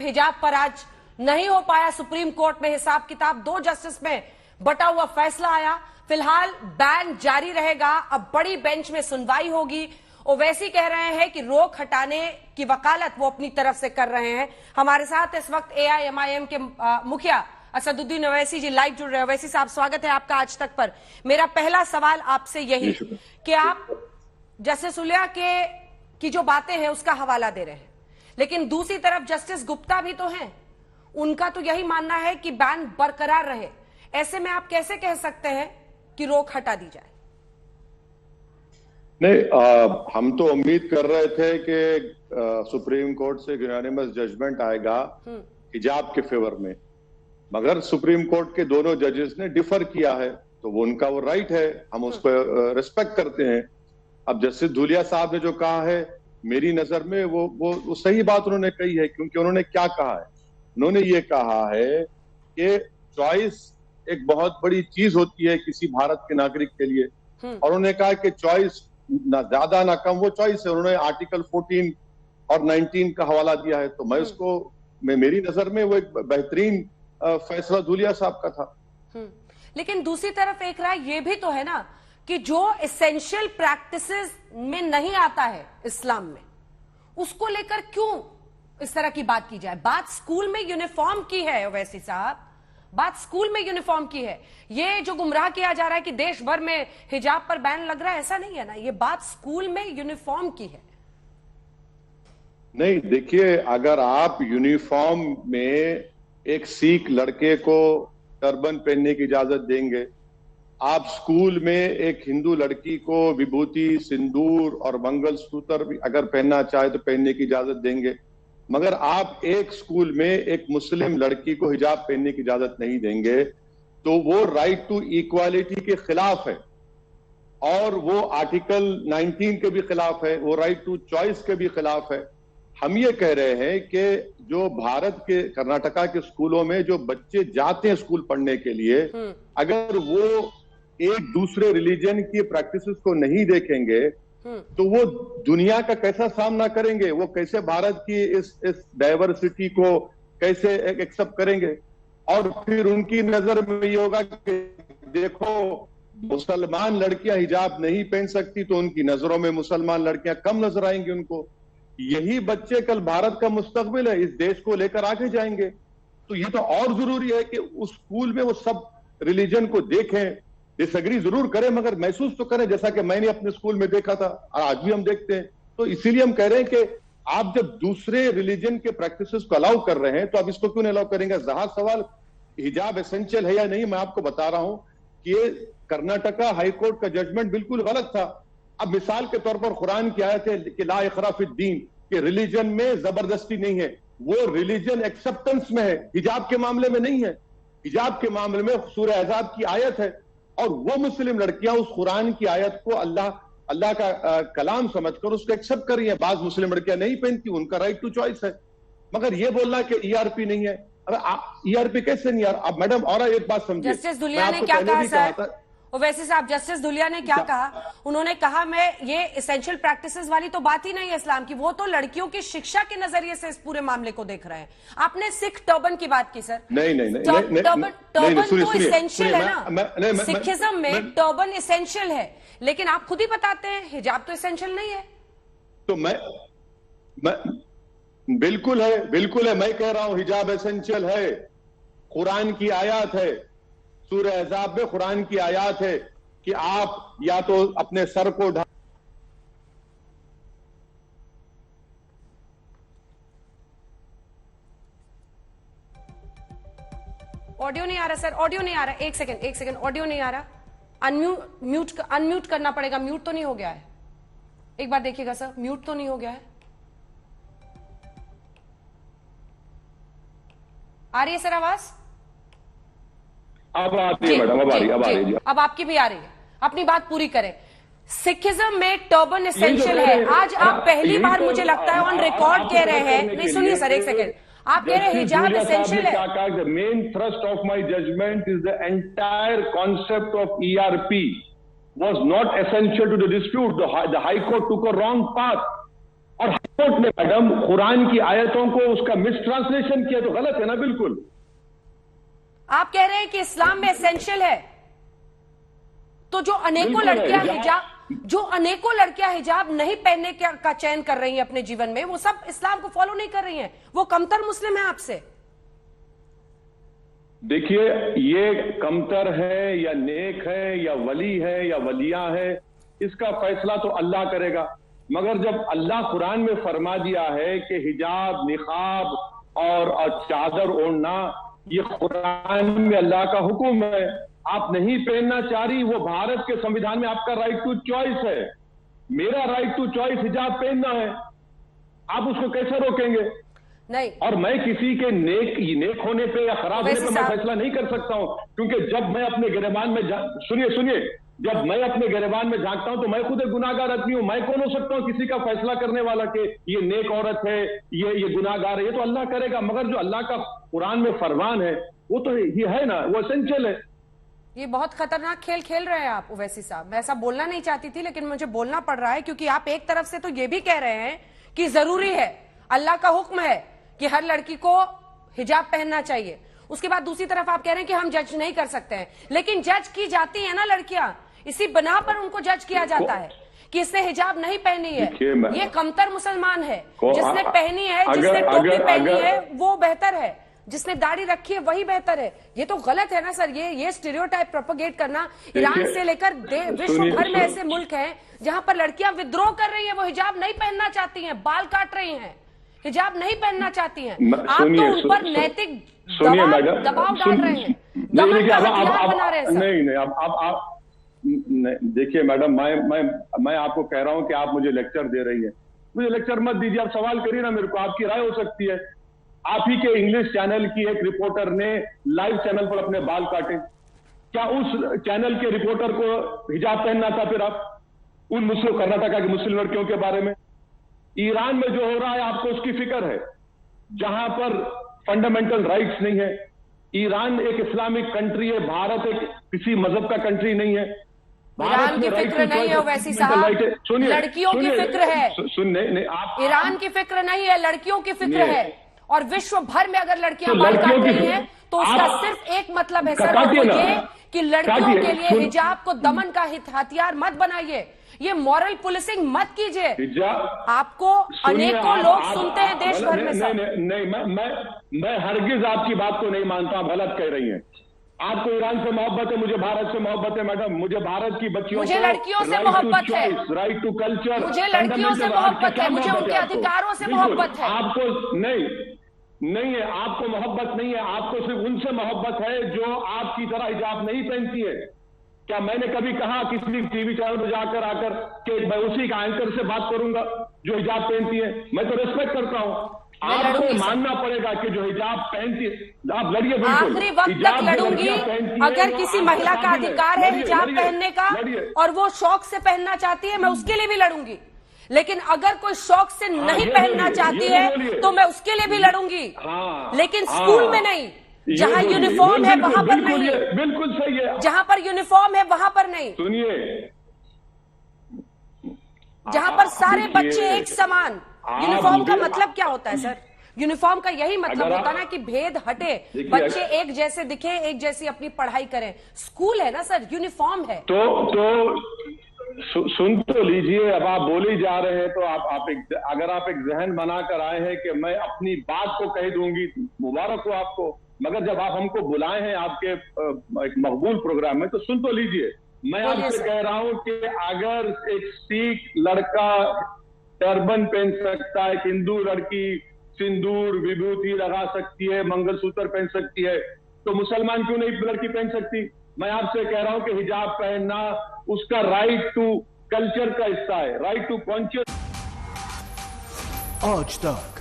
हिजाब पर आज नहीं हो पाया सुप्रीम कोर्ट में हिसाब किताब, 2 जस्टिस में बटा हुआ फैसला आया। फिलहाल बैन जारी रहेगा, अब बड़ी बेंच में सुनवाई होगी। ओवैसी कह रहे हैं कि रोक हटाने की वकालत वो अपनी तरफ से कर रहे हैं। हमारे साथ इस वक्त AIMIM के मुखिया असदुद्दीन ओवैसी जी लाइव जुड़ रहे हैं। ओवैसी साहब, स्वागत है आपका आज तक पर। मेरा पहला सवाल आपसे यही कि आप जस्टिस सुलिया की जो बातें हैं उसका हवाला दे रहे हैं, लेकिन दूसरी तरफ जस्टिस गुप्ता भी तो हैं, उनका तो यही मानना है कि बैन बरकरार रहे। ऐसे में आप कैसे कह सकते हैं कि रोक हटा दी जाए? नहीं, हम तो उम्मीद कर रहे थे कि सुप्रीम कोर्ट से यूनानिमस जजमेंट आएगा हिजाब के फेवर में, मगर सुप्रीम कोर्ट के दोनों जजेस ने डिफर किया है, तो वो उनका वो राइट है, हम उसको रिस्पेक्ट करते हैं। अब जस्टिस धूलिया साहब ने जो कहा है, मेरी नजर में वो सही बात उन्होंने कही है, क्योंकि उन्होंने क्या कहा है, उन्होंने ये कहा है कि चॉइस एक बहुत बड़ी चीज होती है किसी भारत के नागरिक के लिए, और उन्होंने कहा कि चॉइस ना ज्यादा ना कम वो चॉइस है। उन्होंने आर्टिकल 14 और 19 का हवाला दिया है, तो मैं उसको मेरी नजर में वो एक बेहतरीन फैसला धूलिया साहब का था। लेकिन दूसरी तरफ एक राय ये भी तो है ना कि जो एसेंशियल प्रैक्टिसेस में नहीं आता है इस्लाम में, उसको लेकर क्यों इस तरह की बात की जाए? बात स्कूल में यूनिफॉर्म की है ओवैसी साहब, बात स्कूल में यूनिफॉर्म की है। ये जो गुमराह किया जा रहा है कि देश भर में हिजाब पर बैन लग रहा है, ऐसा नहीं है ना, ये बात स्कूल में यूनिफॉर्म की है। नहीं, देखिए, अगर आप यूनिफॉर्म में एक सिख लड़के को टर्बन पहनने की इजाजत देंगे, आप स्कूल में एक हिंदू लड़की को विभूति, सिंदूर और मंगलसूत्र भी अगर पहनना चाहे तो पहनने की इजाजत देंगे, मगर आप एक स्कूल में एक मुस्लिम लड़की को हिजाब पहनने की इजाजत नहीं देंगे, तो वो राइट टू इक्वालिटी के खिलाफ है, और वो आर्टिकल 19 के भी खिलाफ है, वो राइट टू चॉइस के भी खिलाफ है। हम ये कह रहे हैं कि जो भारत के कर्नाटका के स्कूलों में जो बच्चे जाते हैं स्कूल पढ़ने के लिए, अगर वो एक दूसरे रिलीजन की प्रैक्टिसेस को नहीं देखेंगे तो वो दुनिया का कैसा सामना करेंगे, वो कैसे भारत की इस डाइवर्सिटी को कैसे एक्सेप्ट करेंगे? और फिर उनकी नजर में ये होगा कि देखो, मुसलमान लड़कियां हिजाब नहीं पहन सकती, तो उनकी नजरों में मुसलमान लड़कियां कम नजर आएंगी उनको। यही बच्चे कल भारत का मुस्तकबिल है, इस देश को लेकर आगे जाएंगे। तो ये तो और जरूरी है कि उस स्कूल में वो सब रिलीजन को देखें, डिसएग्री जरूर करें, मगर महसूस तो करें, जैसा कि मैंने अपने स्कूल में देखा था और आज भी हम देखते हैं। तो इसीलिए हम कह रहे हैं कि आप जब दूसरे रिलीजन के प्रैक्टिसेस को अलाउ कर रहे हैं, तो आप इसको क्यों नहीं अलाउ करेंगे? जहां सवाल हिजाब एसेंशियल है या नहीं, मैं आपको बता रहा हूं कि ये कर्नाटका हाईकोर्ट का जजमेंट बिल्कुल गलत था। अब मिसाल के तौर पर कुरान की आयत है कि ला इकरा फिद्दीन, कि रिलीजन में जबरदस्ती नहीं है, वो रिलीजन एक्सेप्टेंस में है, हिजाब के मामले में नहीं है। हिजाब के मामले में सूरह अहज़ाब की आयत है, और वो मुस्लिम लड़कियां उस कुरान की आयत को अल्लाह का कलाम समझकर उसको एक्सेप्ट कर रही है। बाज मुस्लिम लड़कियां नहीं पहनती, उनका राइट टू चॉइस है। मगर ये बोलना कि ERP नहीं है, अरे ERP कैसे नहीं यार? अब मैडम और एक बात समझिए, जस्टिस धुलिया ने क्या कहा सर? ओवैसी साहब, जस्टिस धुलिया ने क्या कहा? उन्होंने कहा मैं ये एसेंशियल प्रैक्टिसेस वाली तो बात ही नहीं है इस्लाम की, वो तो लड़कियों की शिक्षा के नजरिए से इस पूरे मामले को देख रहे हैं। आपने सिख टर्बन की बात की सर। नहीं, टर्बन तो इसेंशियल है ना, सिखिज्म में टर्बन इसेंशियल है, लेकिन आप खुद ही बताते हैं हिजाब तो इसेंशियल नहीं है। तो मैं बिल्कुल है, मैं कह रहा हूं हिजाब एसेंशियल है। कुरान की आयत है, सूरह अहज़ाब में कुरान की आयत है कि आप या तो अपने सर को ऑडियो नहीं आ रहा सर, ऑडियो नहीं आ रहा, एक सेकंड, ऑडियो नहीं आ रहा। अनम्यूट करना पड़ेगा। म्यूट तो नहीं हो गया है? एक बार देखिएगा सर, म्यूट तो नहीं हो गया है? आ रही है सर आवाज? अब आती है मैडम, अब आ रही है। अब आपकी भी आ रही है, अपनी बात पूरी करें। सिखिज्म में टर्बन एसेंशियल है। आज आप पहली बार मुझे लगता है ऑन रिकॉर्ड कह रहे हैं, नहीं सुनिए सर एक सेकंड, आप कह रहे हैं हिजाब एसेंशियल है। The main thrust of my judgment is the entire concept of ERP was not essential to the dispute. The High Court took a wrong path. और हाईकोर्ट ने मैडम कुरान की आयतों को उसका मिसट्रांसलेशन किया तो गलत है ना। बिल्कुल आप कह रहे हैं कि इस्लाम में एसेंशियल है, तो जो अनेकों लड़कियां हिजाब नहीं पहनने का चयन कर रही हैं अपने जीवन में, वो सब इस्लाम को फॉलो नहीं कर रही हैं, वो कमतर मुस्लिम है आपसे। देखिए, ये कमतर है या नेक है या वली है या वलिया है, इसका फैसला तो अल्लाह करेगा। मगर जब अल्लाह कुरान में फरमा दिया है कि हिजाब, निकाब और चादर ओढ़ना, ये कुरान में अल्लाह का हुक्म है। आप नहीं पहनना चाह रही, वो भारत के संविधान में आपका राइट टू चॉइस है। मेरा राइट टू चॉइस हिजाब पहनना है, आप उसको कैसे रोकेंगे? नहीं। और मैं किसी के नेक होने पे या खराब होने पे मैं फैसला नहीं कर सकता हूं, क्योंकि जब मैं अपने गिरबान में सुनिए, जब मैं अपने गिरबान में झांकता हूं तो मैं खुद एक गुनाहगार आदमी हूं। मैं कौन हो सकता हूं किसी का फैसला करने वाला कि ये नेक औरत है, ये गुनाहगार है? ये तो अल्लाह करेगा। मगर जो अल्लाह का कुरान में फरमान है वो तो ये है ना, वो एसेंशियल है। ये बहुत खतरनाक खेल खेल रहे हैं आप ओवैसी साहब। मैं ऐसा बोलना नहीं चाहती थी, लेकिन मुझे बोलना पड़ रहा है, क्योंकि आप एक तरफ से तो ये भी कह रहे हैं कि जरूरी है, अल्लाह का हुक्म है कि हर लड़की को हिजाब पहनना चाहिए। उसके बाद दूसरी तरफ आप कह रहे हैं कि हम जज नहीं कर सकते हैं, लेकिन जज की जाती है ना लड़कियां, इसी बना पर उनको जज किया जाता है कि इसने हिजाब नहीं पहनी है, ये कमतर मुसलमान है। जिसने पहनी है, जिसने टोपी पहनी है वो बेहतर है, जिसने दाढ़ी रखी है वही बेहतर है। ये तो गलत है ना सर, ये स्टीरियोटाइप प्रोपेगेट करना। ईरान से लेकर विश्व भर में ऐसे मुल्क हैं जहां पर लड़कियां विद्रोह कर रही हैं, वो हिजाब नहीं पहनना चाहती हैं, बाल काट रही हैं, हिजाब नहीं पहनना चाहती हैं। आप तो उन पर नैतिक दबाव डाल रहे हैं, दमन का हथियार बना रहे हैं। नहीं, आप देखिए मैडम, मैं आपको कह रहा हूं कि आप मुझे लेक्चर दे रही है। मुझे लेक्चर मत दीजिए, आप सवाल करिए ना मेरे को, आपकी राय हो सकती है। आप ही के इंग्लिश चैनल की एक रिपोर्टर ने लाइव चैनल पर अपने बाल काटे, क्या उस चैनल के रिपोर्टर को हिजाब पहनना था? फिर आप उन मुस्लिम कर्नाटका की मुस्लिम लड़कियों के बारे में, ईरान में जो हो रहा है आपको उसकी फिक्र है, जहां पर फंडामेंटल राइट्स नहीं है। ईरान एक इस्लामिक कंट्री है, भारत एक किसी मजहब का कंट्री नहीं है। ईरान की फिक्र नहीं है वैसी साहब, लड़कियों की फिक्र है। ईरान की फिक्र नहीं है, लड़कियों की फिक्र है। और विश्व भर में अगर लड़कियां बाल काट रही हैं तो उसका सिर्फ एक मतलब है सर, वो ये कि लड़कियों के लिए हिजाब को दमन का हथियार मत बनाइए, ये मॉरल पुलिसिंग मत कीजिए। आपको अनेकों लोग सुनते हैं देश भर में सर। नहीं, मैं हरगिज आपकी बात को नहीं मानता, आप गलत कह रही हैं। आपको ईरान से मोहब्बत है, मुझे भारत से मोहब्बत है मैडम। मुझे भारत की बच्चियों, मुझे लड़कियों से मोहब्बत है, राइट टू कल्चर, मुझे लड़कियों से मोहब्बत है, मुझे उनके अधिकारों से मोहब्बत है। आपको नहीं है, आपको मोहब्बत नहीं है, आपको सिर्फ उनसे मोहब्बत है जो आपकी तरह हिजाब नहीं पहनती है। क्या मैंने कभी कहा किसी टीवी चैनल पर जाकर आकर कि मैं उसी का एंकर से बात करूंगा जो हिजाब पहनती है? मैं तो रिस्पेक्ट करता हूं। आपको मानना पड़ेगा कि जो हिजाब पहनती है, आप लड़िए, आखिरी वक्त तक लड़ूंगी। अगर किसी महिला का अधिकार है हिजाब पहनने का और वो शौक से पहनना चाहती है, मैं उसके लिए भी लड़ूंगी। लेकिन अगर कोई शौक से नहीं पहनना चाहती है तो मैं उसके लिए भी लड़ूंगी, लेकिन स्कूल में नहीं। जहां यूनिफॉर्म है वहां पर नहीं, बिल्कुल सही है। जहां पर यूनिफॉर्म है वहां पर नहीं, सुनिए, जहां पर सारे बच्चे एक समान। यूनिफॉर्म का मतलब क्या होता है सर? यूनिफॉर्म का यही मतलब होता है ना कि भेद हटे, बच्चे एक जैसे दिखे, एक जैसी अपनी पढ़ाई करें। स्कूल है ना सर, यूनिफॉर्म है। तो सुन तो लीजिए, अब आप बोले जा रहे हैं तो अगर आप एक जहन बनाकर आए हैं कि मैं अपनी बात को कह दूंगी, मुबारक हो आपको। मगर जब आप हमको बुलाए हैं आपके एक मकबूल प्रोग्राम में, तो सुन तो लीजिए। मैं आपसे कह रहा हूं कि अगर एक सिख लड़का टर्बन पहन सकता है, एक हिंदू लड़की सिंदूर विभूति लगा सकती है, मंगलसूत्र पहन सकती है, तो मुसलमान क्यों नहीं लड़की पहन सकती? मैं आपसे कह रहा हूं कि हिजाब पहनना उसका राइट टू कल्चर का हिस्सा है, राइट टू कॉन्शियस। आज तक